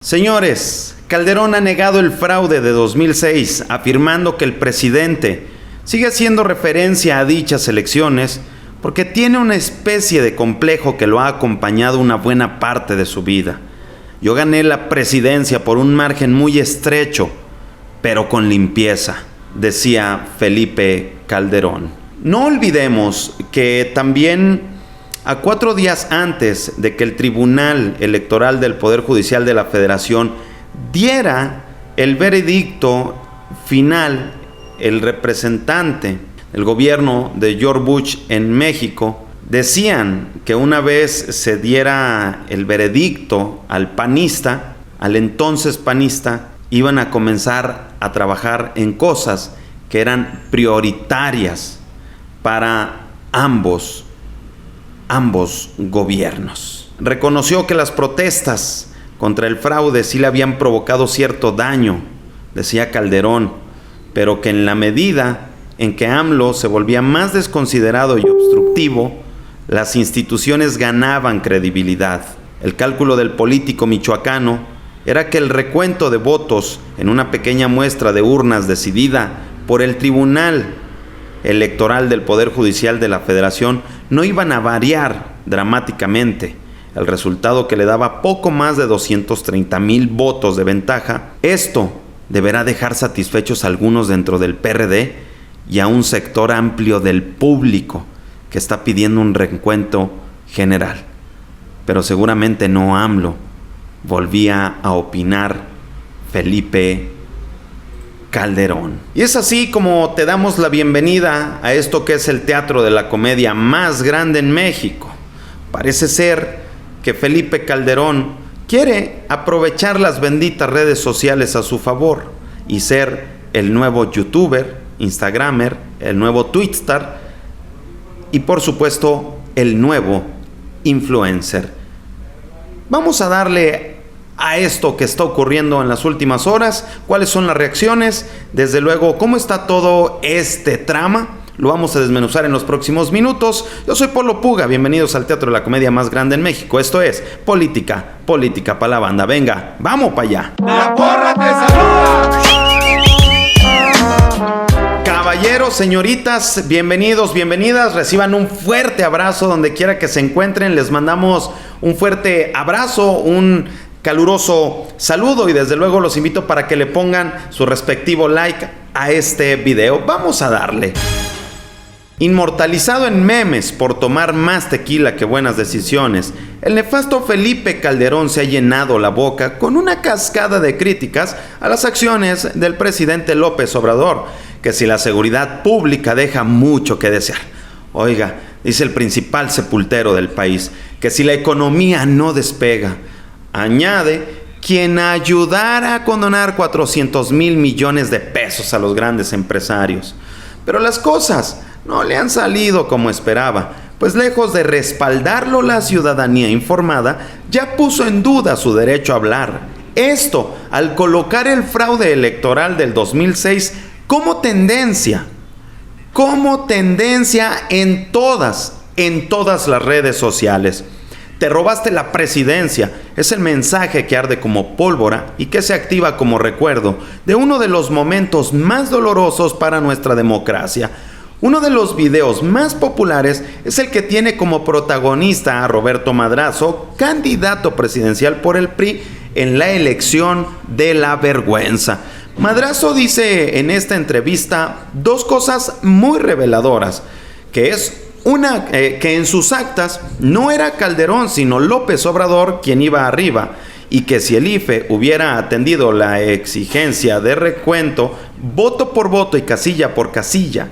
Señores, Calderón ha negado el fraude de 2006, afirmando que el presidente sigue haciendo referencia a dichas elecciones porque tiene una especie de complejo que lo ha acompañado una buena parte de su vida. Yo gané la presidencia por un margen muy estrecho, pero con limpieza, decía Felipe Calderón. No olvidemos que también a 4 días antes de que el Tribunal Electoral del Poder Judicial de la Federación diera el veredicto final, el representante del gobierno de George Bush en México decían que una vez se diera el veredicto al panista, al entonces panista, iban a comenzar a trabajar en cosas que eran prioritarias para ambos gobiernos. Reconoció que las protestas contra el fraude sí le habían provocado cierto daño, decía Calderón, pero que en la medida en que AMLO se volvía más desconsiderado y obstructivo, las instituciones ganaban credibilidad. El cálculo del político michoacano era que el recuento de votos en una pequeña muestra de urnas decidida por el Tribunal Electoral del Poder Judicial de la Federación no iban a variar dramáticamente. El resultado, que le daba poco más de 230,000 votos de ventaja, esto deberá dejar satisfechos a algunos dentro del PRD y a un sector amplio del público que está pidiendo un recuento general. Pero seguramente no AMLO, volvía a opinar Felipe Calderón. Y es así como te damos la bienvenida a esto que es el teatro de la comedia más grande en México. Parece ser que Felipe Calderón quiere aprovechar las benditas redes sociales a su favor y ser el nuevo youtuber, instagramer, el nuevo twitstar y por supuesto el nuevo influencer. Vamos a darle a esto que está ocurriendo en las últimas horas. ¿Cuáles son las reacciones? Desde luego, ¿cómo está todo este trama? Lo vamos a desmenuzar en los próximos minutos. Yo soy Polo Puga, bienvenidos al teatro de la comedia más grande en México. Esto es Política para la banda. Venga, vamos para allá. La porra te saluda. Caballeros, señoritas, bienvenidos, bienvenidas. Reciban un fuerte abrazo donde quiera que se encuentren. Les mandamos un fuerte abrazo, un caluroso saludo y desde luego los invito para que le pongan su respectivo like a este video. Vamos a darle. Inmortalizado en memes por tomar más tequila que buenas decisiones, el nefasto Felipe Calderón se ha llenado la boca con una cascada de críticas a las acciones del presidente López Obrador, que si la seguridad pública deja mucho que desear. Oiga, dice el principal sepultero del país, que si la economía no despega. Añade, quien ayudara a condonar 400,000 millones de pesos a los grandes empresarios. Pero las cosas no le han salido como esperaba, pues lejos de respaldarlo la ciudadanía informada, ya puso en duda su derecho a hablar. Esto al colocar el fraude electoral del 2006 como tendencia en todas las redes sociales. Te robaste la presidencia, es el mensaje que arde como pólvora y que se activa como recuerdo de uno de los momentos más dolorosos para nuestra democracia. Uno de los videos más populares es el que tiene como protagonista a Roberto Madrazo, candidato presidencial por el PRI en la elección de la vergüenza. Madrazo dice en esta entrevista 2 cosas muy reveladoras, que es una, que en sus actas no era Calderón sino López Obrador quien iba arriba, y que si el IFE hubiera atendido la exigencia de recuento voto por voto y casilla por casilla,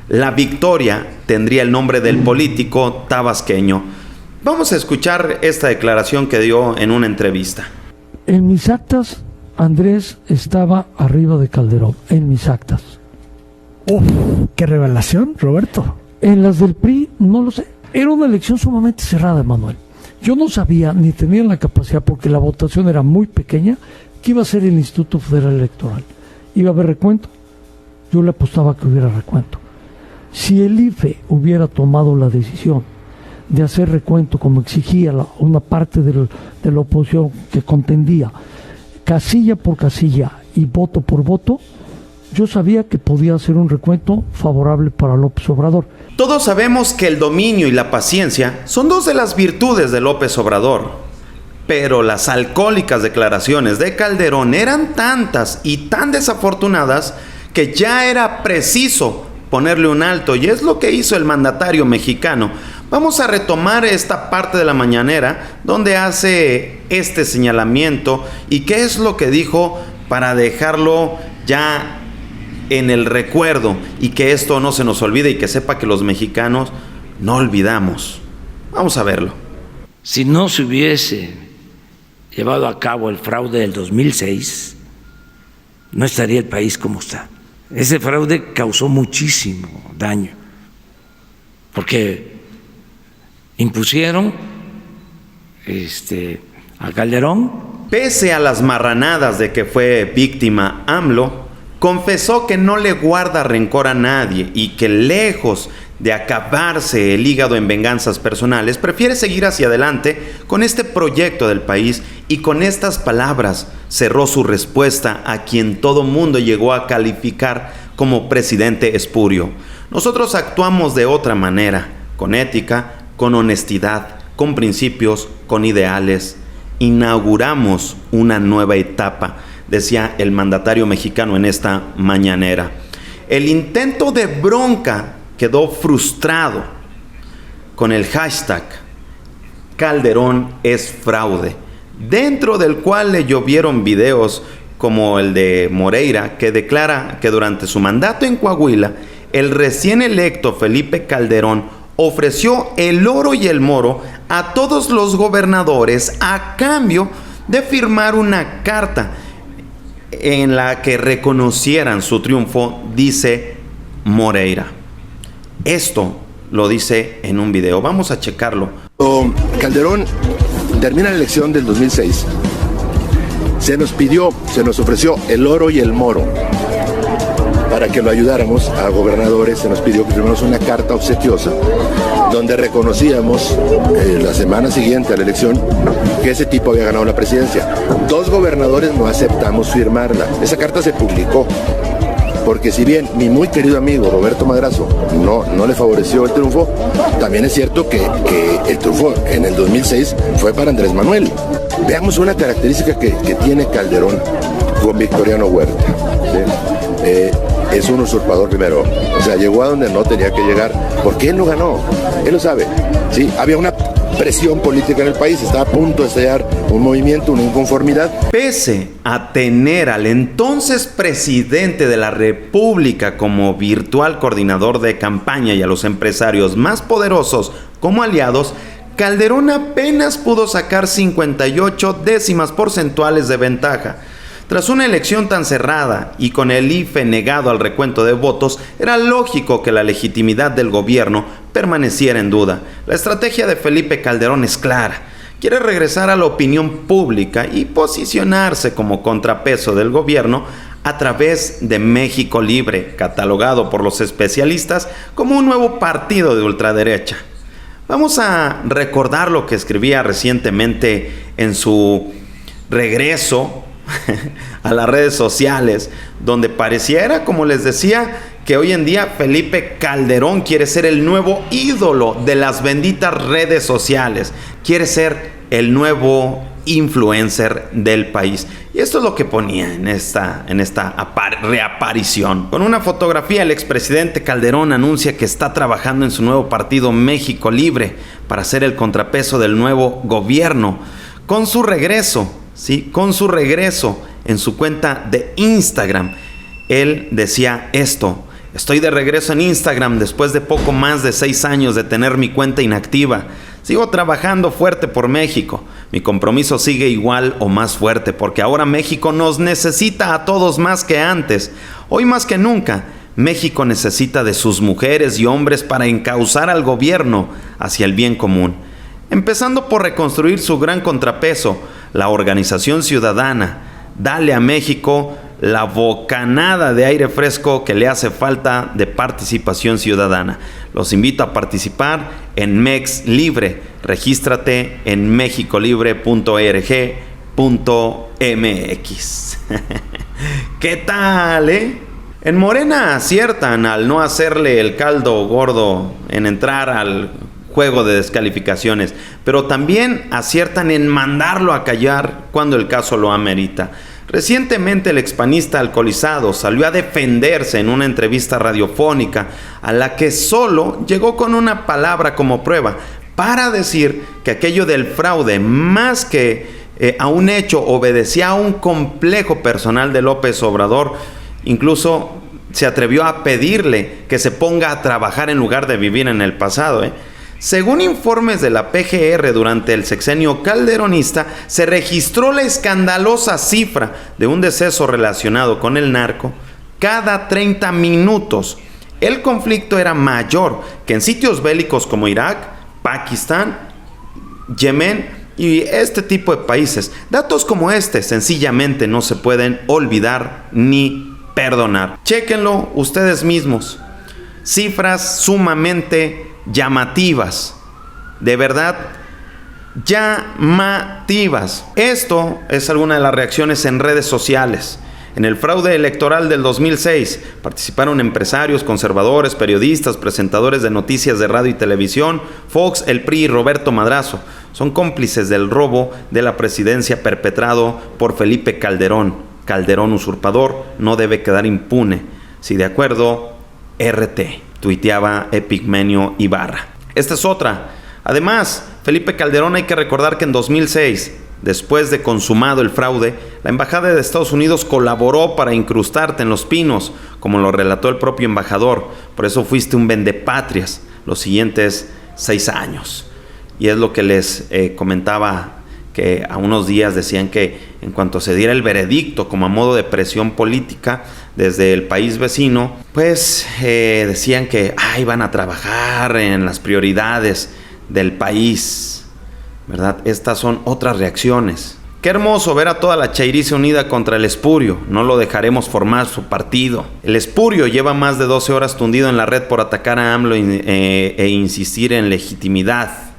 la victoria tendría el nombre del político tabasqueño. Vamos a escuchar esta declaración que dio en una entrevista. En mis actas, Andrés estaba arriba de Calderón, en mis actas. ¡Uf! ¡Qué revelación, Roberto! En las del PRI, no lo sé. Era una elección sumamente cerrada, Manuel. Yo no sabía, ni tenía la capacidad, porque la votación era muy pequeña, que iba a ser el Instituto Federal Electoral. ¿Iba a haber recuento? Yo le apostaba que hubiera recuento. Si el IFE hubiera tomado la decisión de hacer recuento como exigía una parte de la oposición que contendía casilla por casilla y voto por voto, yo sabía que podía hacer un recuento favorable para López Obrador. Todos sabemos que el dominio y la paciencia son dos de las virtudes de López Obrador, pero las alcohólicas declaraciones de Calderón eran tantas y tan desafortunadas que ya era preciso ponerle un alto, y es lo que hizo el mandatario mexicano. Vamos a retomar esta parte de la mañanera donde hace este señalamiento y qué es lo que dijo para dejarlo ya en el recuerdo y que esto no se nos olvide y que sepa que los mexicanos no olvidamos. Vamos a verlo. Si no se hubiese llevado a cabo el fraude del 2006, no estaría el país como está. Ese fraude causó muchísimo daño, porque impusieron a Calderón. Pese a las marranadas de que fue víctima AMLO, confesó que no le guarda rencor a nadie y que lejos de acabarse el hígado en venganzas personales, prefiere seguir hacia adelante con este proyecto del país, y con estas palabras cerró su respuesta a quien todo mundo llegó a calificar como presidente espurio. Nosotros actuamos de otra manera, con ética, con honestidad, con principios, con ideales. Inauguramos una nueva etapa, decía el mandatario mexicano en esta mañanera. El intento de bronca quedó frustrado con el hashtag Calderón es fraude, dentro del cual le llovieron videos como el de Moreira, que declara que durante su mandato en Coahuila, el recién electo Felipe Calderón ofreció el oro y el moro a todos los gobernadores a cambio de firmar una carta en la que reconocieran su triunfo, dice Moreira. Esto lo dice en un video. Vamos a checarlo. Calderón termina la elección del 2006. Se nos ofreció el oro y el moro para que lo ayudáramos a gobernadores. Se nos pidió que firmáramos una carta obsequiosa donde reconocíamos la semana siguiente a la elección que ese tipo había ganado la presidencia. 2 gobernadores no aceptamos firmarla. Esa carta se publicó, porque si bien mi muy querido amigo Roberto Madrazo no le favoreció el triunfo, también es cierto que el triunfo en el 2006 fue para Andrés Manuel. Veamos una característica que tiene Calderón con Victoriano Huerta, ¿sí? Es un usurpador primero, o sea, llegó a donde no tenía que llegar, porque él no ganó, él lo sabe, ¿sí? Había una presión política en el país, estaba a punto de estallar un movimiento, una inconformidad. Pese a tener al entonces presidente de la República como virtual coordinador de campaña y a los empresarios más poderosos como aliados, Calderón apenas pudo sacar 58 décimas porcentuales de ventaja. Tras una elección tan cerrada y con el IFE negado al recuento de votos, era lógico que la legitimidad del gobierno permaneciera en duda. La estrategia de Felipe Calderón es clara. Quiere regresar a la opinión pública y posicionarse como contrapeso del gobierno a través de México Libre, catalogado por los especialistas como un nuevo partido de ultraderecha. Vamos a recordar lo que escribía recientemente en su regreso a las redes sociales, donde pareciera, como les decía, que hoy en día Felipe Calderón quiere ser el nuevo ídolo de las benditas redes sociales, quiere ser el nuevo influencer del país. Y esto es lo que ponía en esta reaparición. Con una fotografía, el expresidente Calderón anuncia que está trabajando en su nuevo partido México Libre para ser el contrapeso del nuevo gobierno. Con su regreso en su cuenta de Instagram, él decía esto: estoy de regreso en Instagram después de poco más de 6 años de tener mi cuenta inactiva. Sigo trabajando fuerte por México. Mi compromiso sigue igual o más fuerte, porque ahora México nos necesita a todos más que antes. Hoy más que nunca, México necesita de sus mujeres y hombres para encauzar al gobierno hacia el bien común. Empezando por reconstruir su gran contrapeso, la organización ciudadana. Dale a México la bocanada de aire fresco que le hace falta de participación ciudadana. Los invito a participar en MEX Libre. Regístrate en mexicolibre.org.mx. ¿Qué tal, En Morena aciertan al no hacerle el caldo gordo en entrar al juego de descalificaciones, pero también aciertan en mandarlo a callar cuando el caso lo amerita. Recientemente el expanista alcoholizado salió a defenderse en una entrevista radiofónica a la que solo llegó con una palabra como prueba para decir que aquello del fraude, más que a un hecho, obedecía a un complejo personal de López Obrador. Incluso se atrevió a pedirle que se ponga a trabajar en lugar de vivir en el pasado. Según informes de la PGR, durante el sexenio calderonista se registró la escandalosa cifra de un deceso relacionado con el narco cada 30 minutos. El conflicto era mayor que en sitios bélicos como Irak, Pakistán, Yemen y este tipo de países. Datos como este sencillamente no se pueden olvidar ni perdonar. Chéquenlo ustedes mismos. Cifras sumamente llamativas. De verdad, llamativas. Esto es alguna de las reacciones en redes sociales. En el fraude electoral del 2006 participaron empresarios, conservadores, periodistas, presentadores de noticias de radio y televisión, Fox, el PRI y Roberto Madrazo. Son cómplices del robo de la presidencia perpetrado por Felipe Calderón. Calderón usurpador no debe quedar impune. Si de acuerdo, RT, tuiteaba Epigmenio Ibarra. Esta es otra. Además, Felipe Calderón, hay que recordar que en 2006, después de consumado el fraude, la Embajada de Estados Unidos colaboró para incrustarte en Los Pinos, como lo relató el propio embajador. Por eso fuiste un vendepatrias los siguientes 6 años. Y es lo que les comentaba, que a unos días decían que en cuanto se diera el veredicto como a modo de presión política desde el país vecino, pues decían que iban a trabajar en las prioridades del país, ¿verdad? Estas son otras reacciones. Qué hermoso ver a toda la chairiza unida contra el espurio. No lo dejaremos formar su partido. El espurio lleva más de 12 horas tundido en la red por atacar a AMLO e insistir en legitimidad.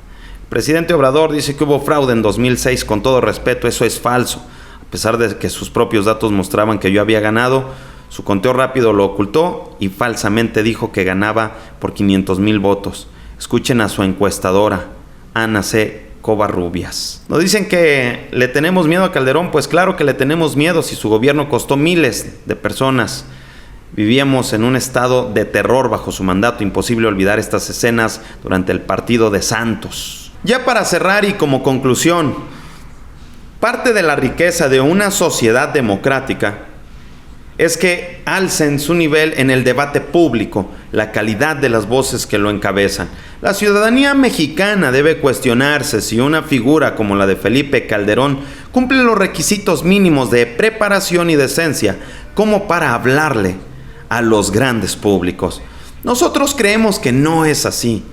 El presidente Obrador dice que hubo fraude en 2006. Con todo respeto, eso es falso. A pesar de que sus propios datos mostraban que yo había ganado, su conteo rápido lo ocultó y falsamente dijo que ganaba por 500,000 votos. Escuchen a su encuestadora, Ana C. Covarrubias. Nos dicen que le tenemos miedo a Calderón. Pues claro que le tenemos miedo si su gobierno costó miles de personas. Vivíamos en un estado de terror bajo su mandato. Imposible olvidar estas escenas durante el partido de Santos. Ya para cerrar y como conclusión, parte de la riqueza de una sociedad democrática es que alcen su nivel en el debate público, la calidad de las voces que lo encabezan. La ciudadanía mexicana debe cuestionarse si una figura como la de Felipe Calderón cumple los requisitos mínimos de preparación y decencia como para hablarle a los grandes públicos. Nosotros creemos que no es así.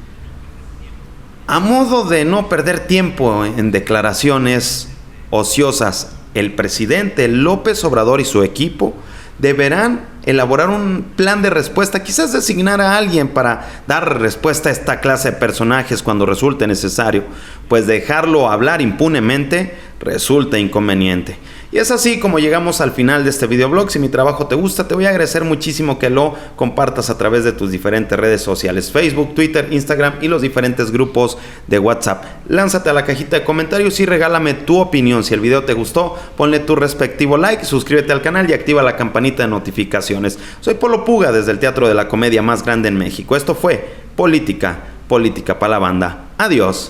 A modo de no perder tiempo en declaraciones ociosas, el presidente López Obrador y su equipo deberán elaborar un plan de respuesta, quizás designar a alguien para dar respuesta a esta clase de personajes cuando resulte necesario, pues dejarlo hablar impunemente resulta inconveniente. Y es así como llegamos al final de este videoblog. Si mi trabajo te gusta, te voy a agradecer muchísimo que lo compartas a través de tus diferentes redes sociales, Facebook, Twitter, Instagram y los diferentes grupos de WhatsApp. Lánzate a la cajita de comentarios y regálame tu opinión. Si el video te gustó, ponle tu respectivo like, suscríbete al canal y activa la campanita de notificaciones. Soy Polo Puga desde el Teatro de la Comedia más grande en México. Esto fue Política para la Banda. Adiós.